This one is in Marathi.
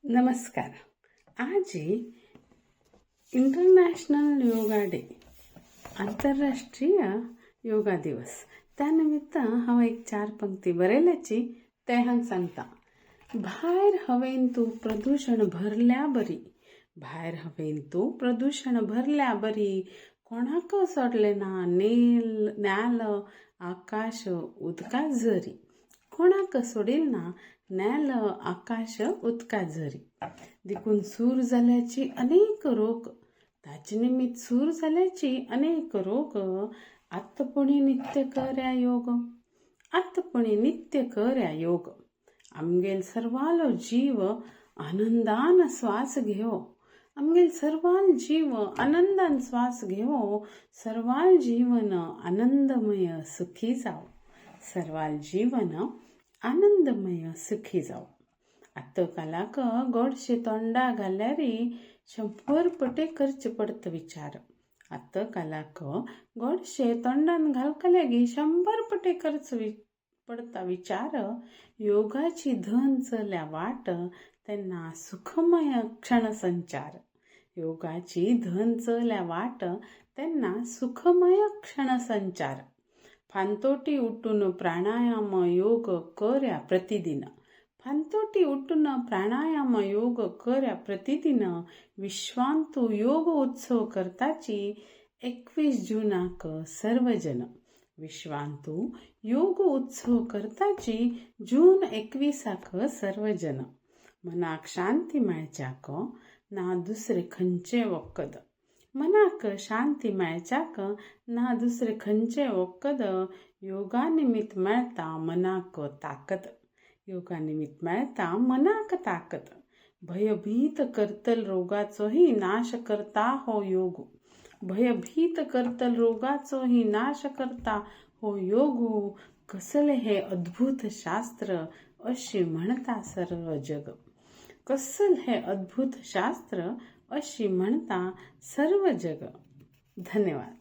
नमस्कार. आज इंटरनॅशनल योगा डे, आंतरराष्ट्रीय योगा दिवस. त्यानिमित्त हांव एक 4 पंक्ती बरयल्याची ते हांगा सांगता. भायर हवेन तूं प्रदूषण भरल्या बरी, भायर हवेन तूं प्रदूषण भरल्या बरी, कोणाक सोडले ना न्याल आकाश उदका झरी, कोणाक सोडील ना नेल आकाश उदका झरी. देखून सूर जाल्याची अनेक रोग, ताचे निमित्त सूर जाल्याची अनेक रोग, आत्तपणी नित्य कर्या योग, आत्तपणी नित्य कर्या योग. आमगेल सर्वालो जीव आनंदान श्वास घेवो, आमगेल सर्वाल जीव आनंदान श्वास घेवो, सर्वाल जीवन आनंदमय सुखी जाओ, सर्वाल जीवन आनंदमय सुखी जाओ. आत्त कालाक गोडशे तोंडा घाल्यारी 100 पटे खर्च पडत विचार. आत्त कालाक गोडशे तोंडान घालका लेगी 100 पटे खर्च पडता विचार. योगाची धन चल्या वाट तेन्ना सुखमय क्षण संचार, योगाची धन चल्या वाट तेन्ना सुखमय क्षण संचार. फांतोटी उठून प्राणायाम योग कर्या प्रतिदिन, फांतोटी उठून प्राणायाम योग कर्या प्रतिदिन. विश्वांतू योग उत्सव करताची 21 जूनाक सर्वजन, विश्वांतू योग उत्सव करताची जून 21 सर्वजन. मनाक शांती मेळच्याक ना दुसरे खंयचे वखद, मनाक शांती मेळच्याक ना दुसरे खंयचे वखद. योगा निमित्त मेळता मनाक ताकद, योगा निमित्त मेळता मनाक ताकद. भयभीत करतल रोगाचोही नाश करता हो योग, भयभीत करतल रोगाचोही नाश करता हो योग. कसले हे अद्भुत शास्त्र अशी म्हणता सर्व जग, कसले हे अद्भुत शास्त्र अशी म्हणता सर्व जग. धन्यवाद.